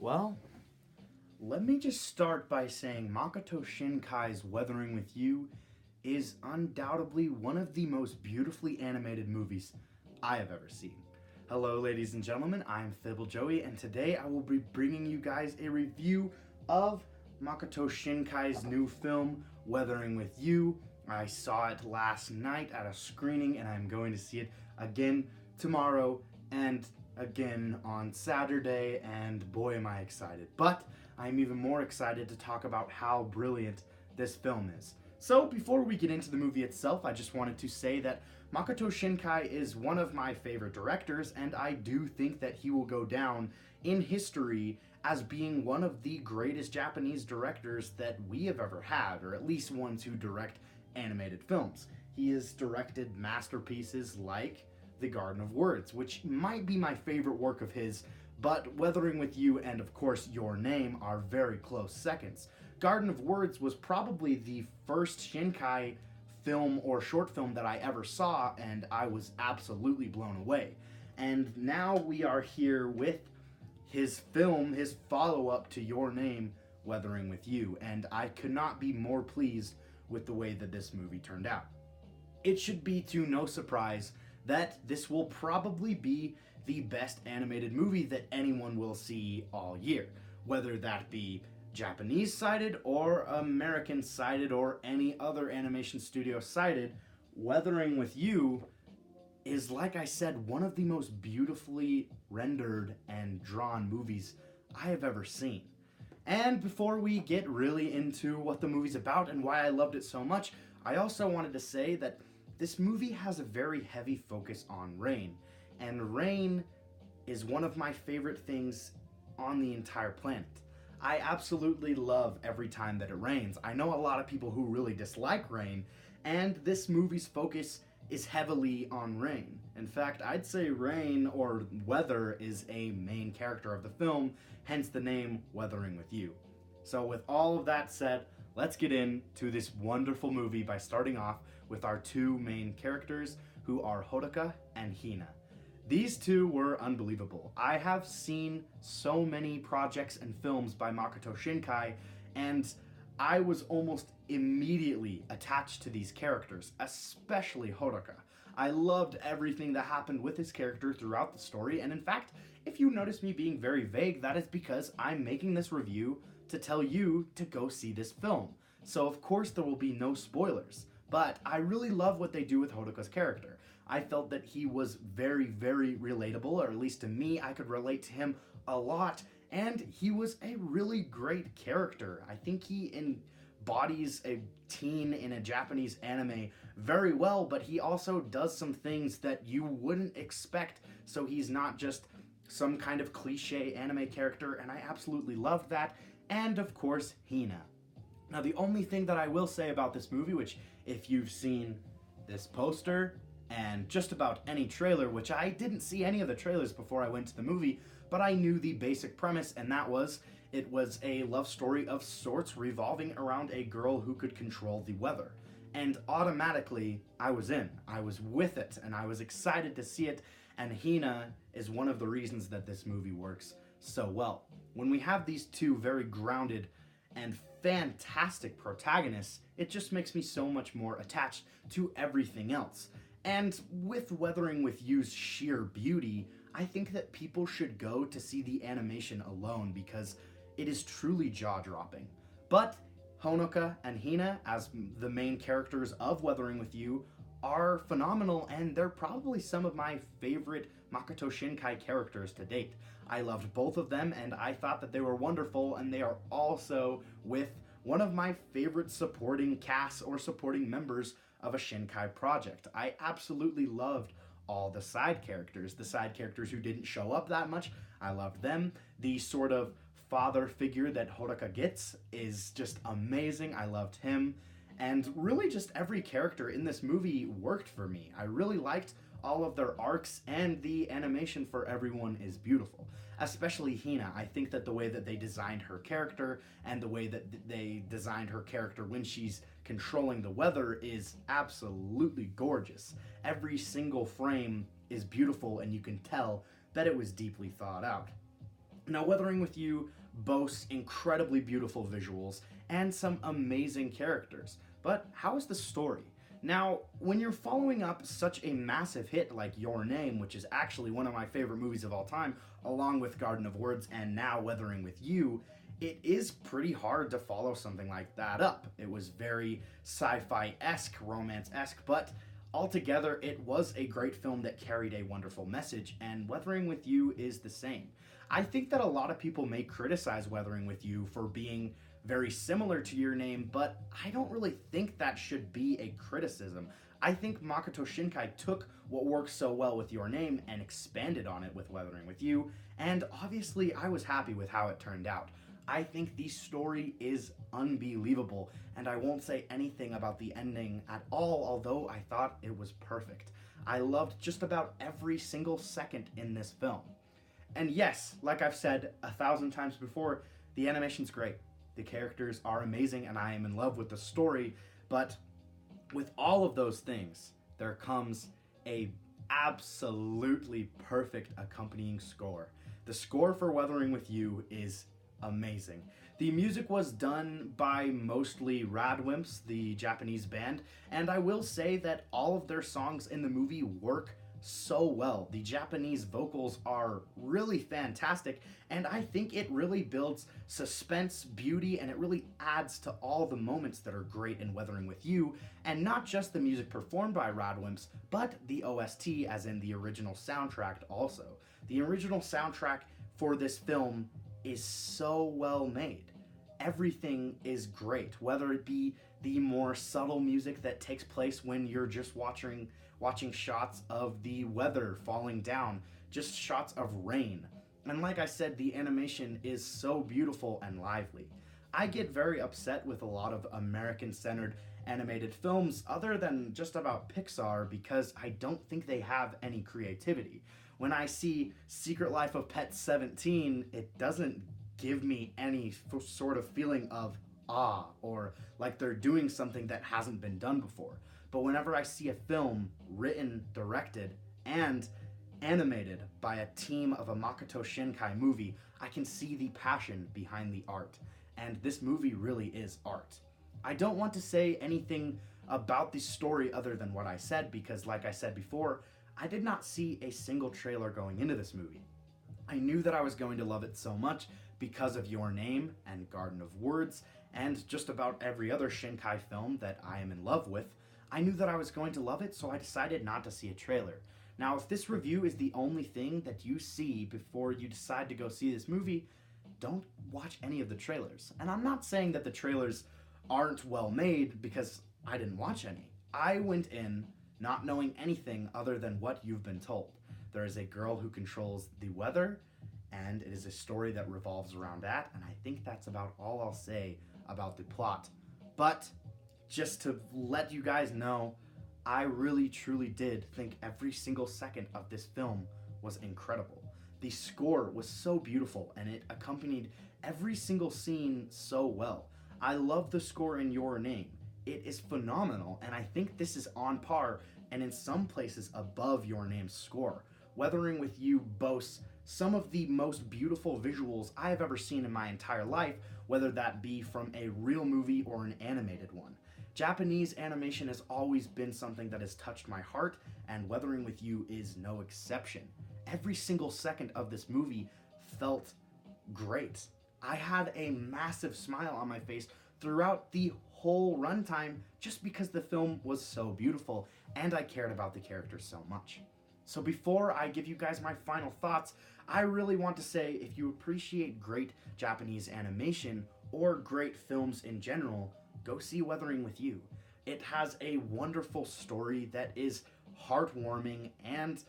Well, let me just start by saying Makoto Shinkai's Weathering with You is undoubtedly one of the most beautifully animated movies I have ever seen. Hello, ladies and gentlemen, I'm Fibble Joey, and today I will be bringing you guys a review of Makoto Shinkai's new film, Weathering with You. I saw it last night at a screening, and I'm going to see it again tomorrow and again on Saturday, and boy, am I excited. But I'm even more excited to talk about how brilliant this film is. So, before we get into the movie itself, I just wanted to say that Makoto Shinkai is one of my favorite directors, and I do think that he will go down in history as being one of the greatest Japanese directors that we have ever had, or at least ones who direct animated films. He has directed masterpieces like The Garden of Words, which might be my favorite work of his, but Weathering with You and, of course, Your Name are very close seconds. Garden of Words was probably the first Shinkai film or short film that I ever saw, and I was absolutely blown away. And now we are here with his film, his follow-up to Your Name, Weathering with You, and I could not be more pleased with the way that this movie turned out. It should be to no surprise that this will probably be the best animated movie that anyone will see all year, whether that be Japanese sided or American sided or any other animation studio sided. Weathering with You is, like I said, one of the most beautifully rendered and drawn movies I have ever seen. And before we get really into what the movie's about and why I loved it so much, I also wanted to say that this movie has a very heavy focus on rain, and rain is one of my favorite things on the entire planet. I absolutely love every time that it rains. I know a lot of people who really dislike rain, and this movie's focus is heavily on rain. In fact, I'd say rain or weather is a main character of the film, hence the name Weathering with You. So with all of that said, let's get into this wonderful movie by starting off with our two main characters, who are Hodoka and Hina. These two were unbelievable. I have seen so many projects and films by Makoto Shinkai, and I was almost immediately attached to these characters, especially Hodoka. I loved everything that happened with his character throughout the story, and in fact, if you notice me being very vague, that is because I'm making this review to tell you to go see this film. So of course there will be no spoilers, but I really love what they do with Hodoka's character. I felt that he was very, very relatable, or at least to me, I could relate to him a lot, and he was a really great character. I think he embodies a teen in a Japanese anime very well, but he also does some things that you wouldn't expect, so he's not just some kind of cliche anime character, and I absolutely loved that. And of course, Hina. Now, the only thing that I will say about this movie, which if you've seen this poster and just about any trailer, which I didn't see any of the trailers before I went to the movie, but I knew the basic premise, and that was it was a love story of sorts revolving around a girl who could control the weather. And automatically, I was in. I was with it, and I was excited to see it, and Hina is one of the reasons that this movie works so well. When we have these two very grounded and fantastic protagonists, it just makes me so much more attached to everything else. And with Weathering with You's sheer beauty, I think that people should go to see the animation alone because it is truly jaw-dropping. But Honoka and Hina, as the main characters of Weathering with You, are phenomenal, and they're probably some of my favorite Makoto Shinkai characters to date. I loved both of them, and I thought that they were wonderful, and they are also with one of my favorite supporting casts or supporting members of a Shinkai project. I absolutely loved all the side characters who didn't show up that much. I loved them. The sort of father figure that Hodoka gets is just amazing. I loved him. And really just every character in this movie worked for me. I really liked all of their arcs, and the animation for everyone is beautiful. Especially Hina. I think that the way that they designed her character and the way that they designed her character when she's controlling the weather is absolutely gorgeous. Every single frame is beautiful, and you can tell that it was deeply thought out. Now, Weathering with You boasts incredibly beautiful visuals and some amazing characters, but how is the story? Now, when you're following up such a massive hit like Your Name, which is actually one of my favorite movies of all time, along with Garden of Words and now Weathering with You, it is pretty hard to follow something like that up. It was very sci-fi-esque, romance-esque, but altogether it was a great film that carried a wonderful message, and Weathering with You is the same. I think that a lot of people may criticize Weathering with You for being very similar to Your Name, but I don't really think that should be a criticism. I think Makoto Shinkai took what worked so well with Your Name and expanded on it with Weathering with You, and obviously I was happy with how it turned out. I think the story is unbelievable, and I won't say anything about the ending at all, although I thought it was perfect. I loved just about every single second in this film. And yes, like I've said 1,000 times before, the animation's great. The characters are amazing, and I am in love with the story, but with all of those things, there comes a absolutely perfect accompanying score. The score for Weathering with You is amazing. The music was done by mostly Radwimps, the Japanese band, and I will say that all of their songs in the movie work so well. The Japanese vocals are really fantastic, and I think it really builds suspense, beauty, and it really adds to all the moments that are great in Weathering with You, and not just the music performed by Radwimps, but the OST, as in the original soundtrack also. The original soundtrack for this film is so well made. Everything is great, whether it be the more subtle music that takes place when you're just watching shots of the weather falling down, just shots of rain. And like I said, the animation is so beautiful and lively. I get very upset with a lot of American-centered animated films other than just about Pixar because I don't think they have any creativity. When I see Secret Life of Pet 17, it doesn't give me any sort of feeling of awe or like they're doing something that hasn't been done before. But whenever I see a film written, directed, and animated by a team of a Makoto Shinkai movie, I can see the passion behind the art. And this movie really is art. I don't want to say anything about the story other than what I said because, like I said before, I did not see a single trailer going into this movie. I knew that I was going to love it so much because of Your Name and Garden of Words and just about every other Shinkai film that I am in love with. I knew that I was going to love it, so I decided not to see a trailer. Now, if this review is the only thing that you see before you decide to go see this movie, don't watch any of the trailers. And I'm not saying that the trailers aren't well made because I didn't watch any. I went in not knowing anything other than what you've been told. There is a girl who controls the weather, and it is a story that revolves around that, and I think that's about all I'll say about the plot. But just to let you guys know, I really truly did think every single second of this film was incredible. The score was so beautiful, and it accompanied every single scene so well. I love the score in Your Name. It is phenomenal, and I think this is on par and in some places above Your Name's score. Weathering with You boasts some of the most beautiful visuals I have ever seen in my entire life, whether that be from a real movie or an animated one. Japanese animation has always been something that has touched my heart, and Weathering with You is no exception. Every single second of this movie felt great. I had a massive smile on my face throughout the whole runtime just because the film was so beautiful and I cared about the characters so much. So before I give you guys my final thoughts, I really want to say if you appreciate great Japanese animation or great films in general, go see Weathering with You. It has a wonderful story that is heartwarming and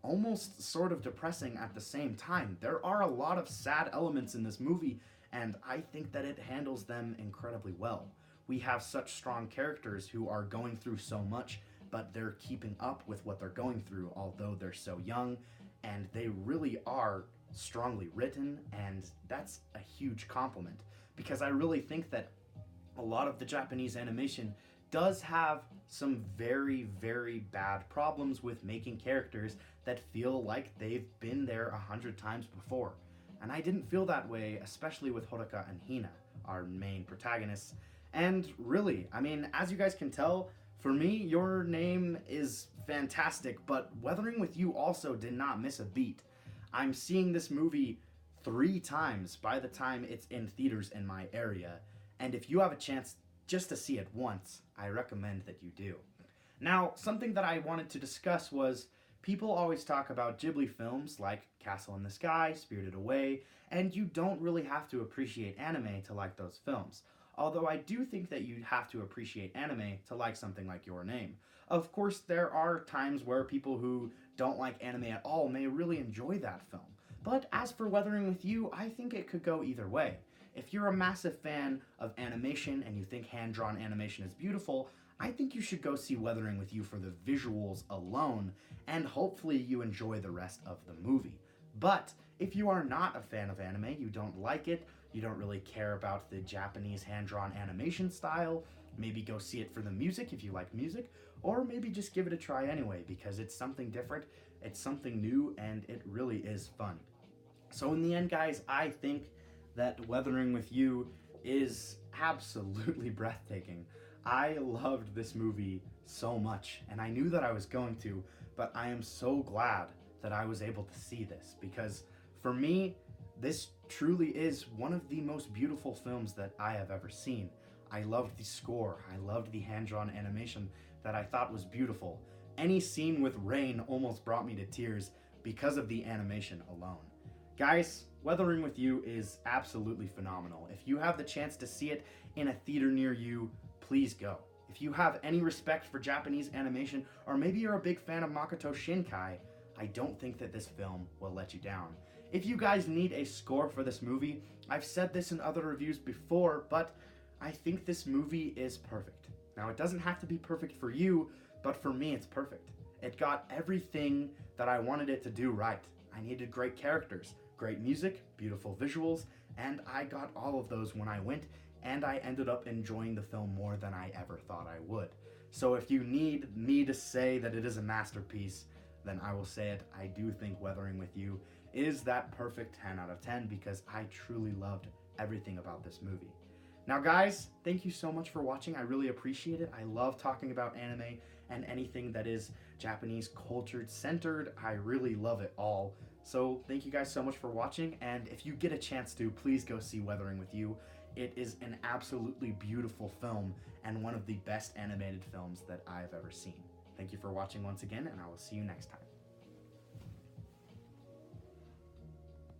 almost sort of depressing at the same time. There are a lot of sad elements in this movie, and I think that it handles them incredibly well. We have such strong characters who are going through so much, but they're keeping up with what they're going through, although they're so young, and they really are strongly written, and that's a huge compliment, because I really think that a lot of the Japanese animation does have some very, very bad problems with making characters that feel like they've been there 100 times before. And I didn't feel that way, especially with Horuka and Hina, our main protagonists. And really, I mean, as you guys can tell, for me, Your Name is fantastic, but Weathering with You also did not miss a beat. I'm seeing this movie 3 times by the time it's in theaters in my area, and if you have a chance just to see it once, I recommend that you do. Now, something that I wanted to discuss was people always talk about Ghibli films like Castle in the Sky, Spirited Away, and you don't really have to appreciate anime to like those films. Although I do think that you have to appreciate anime to like something like Your Name. Of course, there are times where people who don't like anime at all may really enjoy that film. But as for Weathering with You, I think it could go either way. If you're a massive fan of animation and you think hand-drawn animation is beautiful, I think you should go see Weathering with You for the visuals alone, and hopefully you enjoy the rest of the movie. But if you are not a fan of anime, you don't like it, you don't really care about the Japanese hand-drawn animation style, maybe go see it for the music if you like music, or maybe just give it a try anyway because it's something different, it's something new, and it really is fun. So in the end, guys, I think that Weathering with You is absolutely breathtaking. I loved this movie so much, and I knew that I was going to, but I am so glad that I was able to see this because for me, this truly is one of the most beautiful films that I have ever seen. I loved the score, I loved the hand-drawn animation that I thought was beautiful. Any scene with rain almost brought me to tears because of the animation alone. Guys, Weathering with You is absolutely phenomenal. If you have the chance to see it in a theater near you, please go. If you have any respect for Japanese animation, or maybe you're a big fan of Makoto Shinkai, I don't think that this film will let you down. If you guys need a score for this movie, I've said this in other reviews before, but I think this movie is perfect. Now, it doesn't have to be perfect for you, but for me, it's perfect. It got everything that I wanted it to do right. I needed great characters, great music, beautiful visuals, and I got all of those when I went, and I ended up enjoying the film more than I ever thought I would. So if you need me to say that it is a masterpiece, then I will say it. I do think Weathering with You is that perfect 10 out of 10 because I truly loved everything about this movie. Now guys, thank you so much for watching. I really appreciate it. I love talking about anime and anything that is Japanese culture centered. I really love it all. So thank you guys so much for watching, and if you get a chance to, please go see Weathering with You. It is an absolutely beautiful film and one of the best animated films that I've ever seen. Thank you for watching once again, and I will see you next time.